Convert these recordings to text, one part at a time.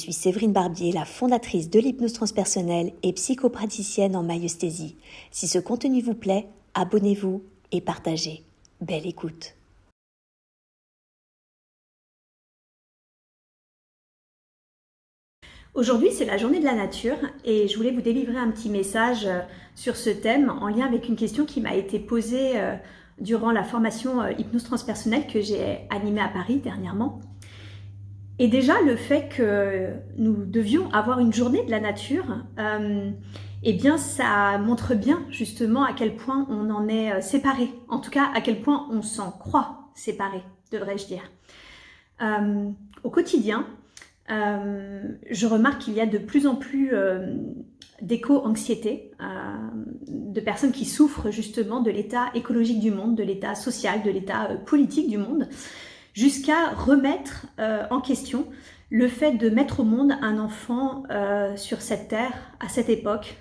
suis Séverine Barbier, la fondatrice de l'hypnose transpersonnelle et psychopraticienne en maïeusthésie. Si ce contenu vous plaît, abonnez-vous et partagez. Belle écoute. Aujourd'hui, c'est la journée de la nature et je voulais vous délivrer un petit message sur ce thème en lien avec une question qui m'a été posée durant la formation hypnose transpersonnelle que j'ai animée à Paris dernièrement. Et déjà, le fait que nous devions avoir une journée de la nature, eh bien, ça montre bien justement à quel point on en est séparés. En tout cas, à quel point on s'en croit séparés, devrais-je dire. Au quotidien, je remarque qu'il y a de plus en plus d'éco-anxiété, de personnes qui souffrent justement de l'état écologique du monde, de l'état social, de l'état politique du monde, jusqu'à remettre en question le fait de mettre au monde un enfant sur cette terre, à cette époque,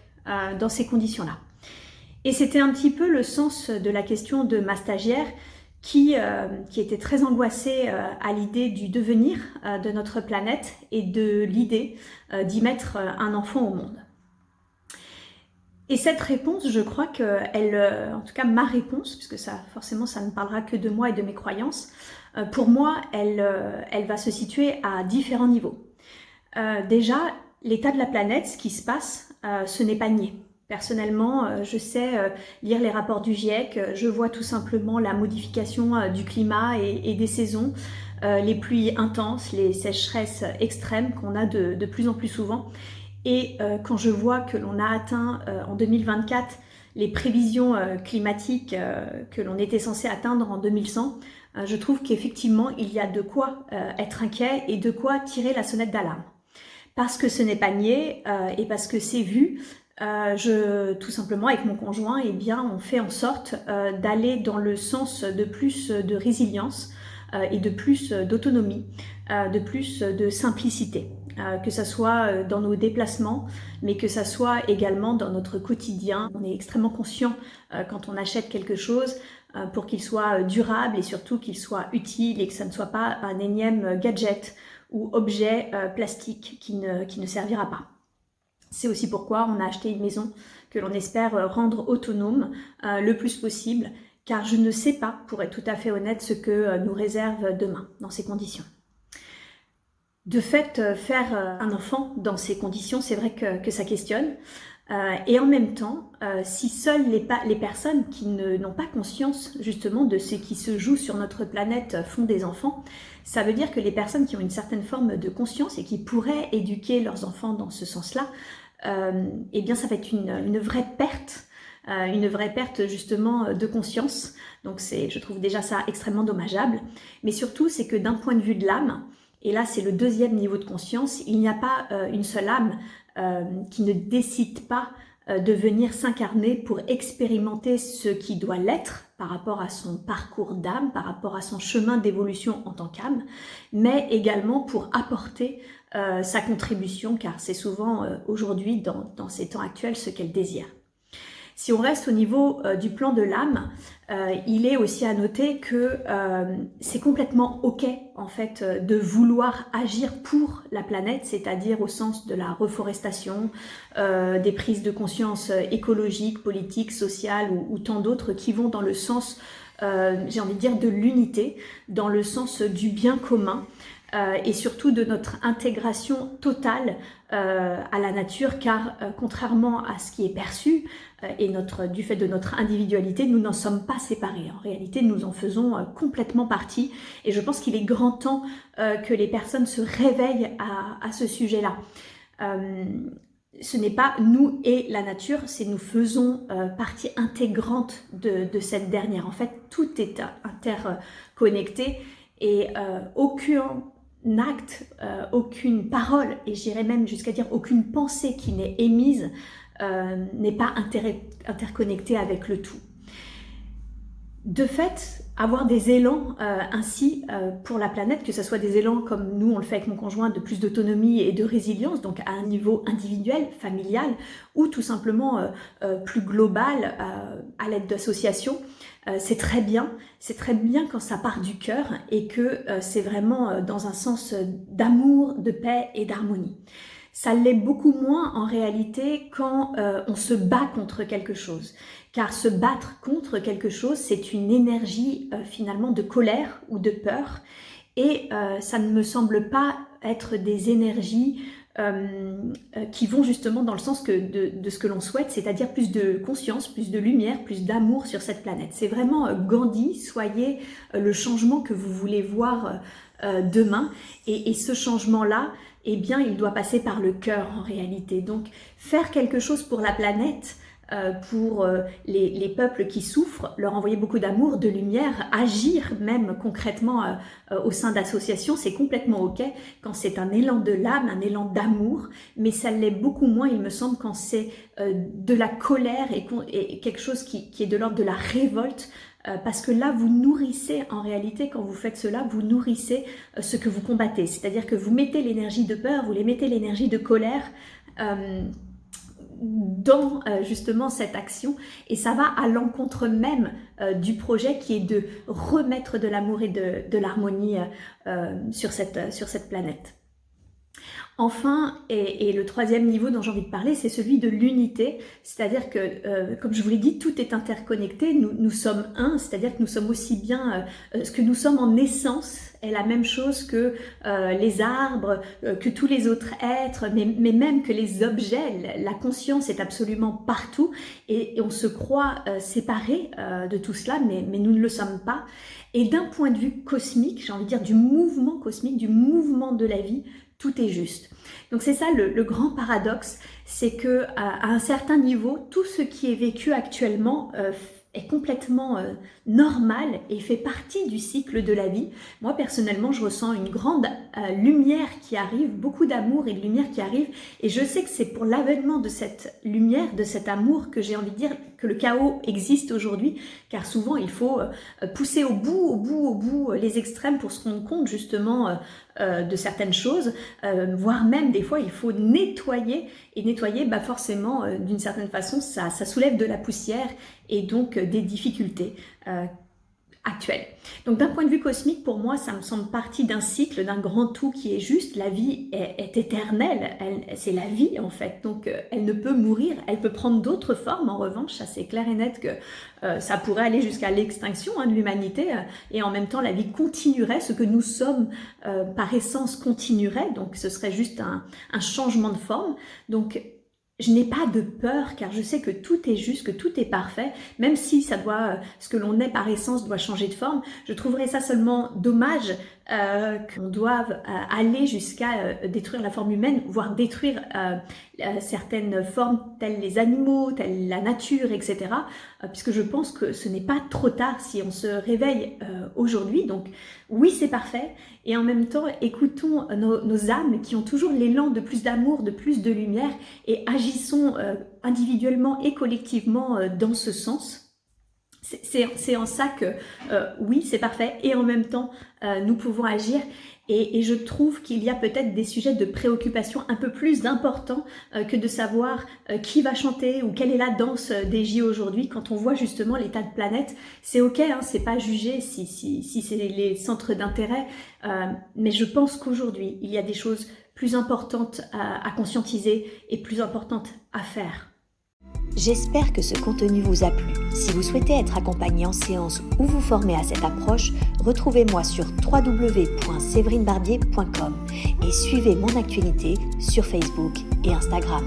dans ces conditions-là. Et c'était un petit peu le sens de la question de ma stagiaire qui était très angoissée à l'idée du devenir de notre planète et de l'idée d'y mettre un enfant au monde. Et cette réponse, je crois qu'elle, en tout cas ma réponse, puisque ça, forcément ça ne parlera que de moi et de mes croyances, pour moi elle va se situer à différents niveaux. Déjà, l'état de la planète, ce qui se passe, ce n'est pas nié. Personnellement, je sais lire les rapports du GIEC, je vois tout simplement la modification du climat et des saisons, les pluies intenses, les sécheresses extrêmes qu'on a de plus en plus souvent. Et quand je vois que l'on a atteint en 2024 les prévisions climatiques que l'on était censé atteindre en 2100, je trouve qu'effectivement il y a de quoi être inquiet et de quoi tirer la sonnette d'alarme. Parce que ce n'est pas nié et parce que c'est vu, tout simplement avec mon conjoint, eh bien, on fait en sorte d'aller dans le sens de plus de résilience et de plus d'autonomie, de plus de simplicité. Que ça soit dans nos déplacements, mais que ça soit également dans notre quotidien. On est extrêmement conscient quand on achète quelque chose pour qu'il soit durable et surtout qu'il soit utile et que ça ne soit pas un énième gadget ou objet plastique qui ne servira pas. C'est aussi pourquoi on a acheté une maison que l'on espère rendre autonome le plus possible, car je ne sais pas, pour être tout à fait honnête, ce que nous réserve demain dans ces conditions. De fait, faire un enfant dans ces conditions, c'est vrai que ça questionne. Et en même temps, si seules les personnes qui n'ont pas conscience justement de ce qui se joue sur notre planète font des enfants, ça veut dire que les personnes qui ont une certaine forme de conscience et qui pourraient éduquer leurs enfants dans ce sens-là, eh bien ça va être une vraie perte justement de conscience. Donc je trouve déjà ça extrêmement dommageable. Mais surtout, c'est que d'un point de vue de l'âme, et là c'est le deuxième niveau de conscience, il n'y a pas une seule âme qui ne décide pas de venir s'incarner pour expérimenter ce qui doit l'être par rapport à son parcours d'âme, par rapport à son chemin d'évolution en tant qu'âme, mais également pour apporter sa contribution, car c'est souvent aujourd'hui, dans ces temps actuels, ce qu'elle désire. Si on reste au niveau du plan de l'âme, il est aussi à noter que c'est complètement ok en fait de vouloir agir pour la planète, c'est-à-dire au sens de la reforestation, des prises de conscience écologiques, politiques, sociales ou tant d'autres qui vont dans le sens, j'ai envie de dire, de l'unité, dans le sens du bien commun. Et surtout de notre intégration totale à la nature, car contrairement à ce qui est perçu et du fait de notre individualité, nous n'en sommes pas séparés. En réalité, nous en faisons complètement partie et je pense qu'il est grand temps que les personnes se réveillent à ce sujet-là. Ce n'est pas nous et la nature, c'est nous faisons partie intégrante de cette dernière. En fait, tout est interconnecté et aucun acte, aucune parole, et j'irais même jusqu'à dire aucune pensée qui n'est émise n'est pas interconnectée avec le tout. De fait, avoir des élans ainsi pour la planète, que ce soit des élans comme nous on le fait avec mon conjoint, de plus d'autonomie et de résilience, donc à un niveau individuel, familial, ou tout simplement plus global à l'aide d'associations, c'est très bien quand ça part du cœur et que c'est vraiment dans un sens d'amour, de paix et d'harmonie. Ça l'est beaucoup moins en réalité quand on se bat contre quelque chose. Car se battre contre quelque chose, c'est une énergie finalement de colère ou de peur. Et ça ne me semble pas être des énergies qui vont justement dans le sens de ce que l'on souhaite, c'est-à-dire plus de conscience, plus de lumière, plus d'amour sur cette planète. C'est vraiment Gandhi, soyez le changement que vous voulez voir demain. Et ce changement-là, eh bien, il doit passer par le cœur en réalité. Donc, faire quelque chose pour la planète, pour les peuples qui souffrent, leur envoyer beaucoup d'amour, de lumière, agir même concrètement au sein d'associations, c'est complètement ok quand c'est un élan de l'âme, un élan d'amour, mais ça l'est beaucoup moins, il me semble, quand c'est de la colère et quelque chose qui est de l'ordre de la révolte, parce que là, vous nourrissez, en réalité, quand vous faites cela, vous nourrissez ce que vous combattez. C'est-à-dire que vous mettez l'énergie de peur, vous les mettez l'énergie de colère dans justement cette action, et ça va à l'encontre même du projet qui est de remettre de l'amour et de l'harmonie sur cette planète. Enfin, et le troisième niveau dont j'ai envie de parler, c'est celui de l'unité, c'est-à-dire que, comme je vous l'ai dit, tout est interconnecté, nous sommes un, c'est-à-dire que nous sommes aussi bien, ce que nous sommes en essence est la même chose que les arbres, que tous les autres êtres, mais même que les objets, la conscience est absolument partout, et on se croit séparés de tout cela, mais nous ne le sommes pas. Et d'un point de vue cosmique, j'ai envie de dire du mouvement cosmique, du mouvement de la vie, tout est juste. Donc c'est ça le grand paradoxe, c'est que à un certain niveau, tout ce qui est vécu actuellement est complètement normal et fait partie du cycle de la vie. Moi personnellement, je ressens une grande lumière qui arrive, beaucoup d'amour et de lumière qui arrive, et je sais que c'est pour l'avènement de cette lumière, de cet amour, que j'ai envie de dire que le chaos existe aujourd'hui, car souvent il faut pousser au bout les extrêmes pour se rendre compte justement de certaines choses, voire même des fois il faut nettoyer, et nettoyer forcément d'une certaine façon ça soulève de la poussière et donc des difficultés actuelles. Donc d'un point de vue cosmique, pour moi ça me semble partie d'un cycle, d'un grand tout qui est juste. La vie est éternelle, c'est la vie en fait, donc elle ne peut mourir, elle peut prendre d'autres formes en revanche, ça c'est clair et net que ça pourrait aller jusqu'à l'extinction de l'humanité, et en même temps la vie continuerait, ce que nous sommes par essence continuerait, donc ce serait juste un changement de forme. Donc je n'ai pas de peur, car je sais que tout est juste, que tout est parfait, même si ça doit, ce que l'on est par essence doit changer de forme. Je trouverais ça seulement dommage qu'on doive aller jusqu'à détruire la forme humaine, voire détruire certaines formes telles les animaux, telles la nature, etc. Puisque je pense que ce n'est pas trop tard si on se réveille aujourd'hui. Donc oui, c'est parfait, et en même temps, écoutons nos âmes qui ont toujours l'élan de plus d'amour, de plus de lumière, et agissons individuellement et collectivement dans ce sens. C'est en ça que oui, c'est parfait, et en même temps, nous pouvons agir. Et je trouve qu'il y a peut-être des sujets de préoccupation un peu plus importants que de savoir qui va chanter ou quelle est la danse des JO aujourd'hui. Quand on voit justement l'état de planète, c'est ok, hein, c'est pas jugé si c'est les centres d'intérêt, mais je pense qu'aujourd'hui, il y a des choses plus importantes à conscientiser et plus importantes à faire. J'espère que ce contenu vous a plu. Si vous souhaitez être accompagné en séance ou vous former à cette approche, retrouvez-moi sur www.séverinebarbier.com et suivez mon actualité sur Facebook et Instagram.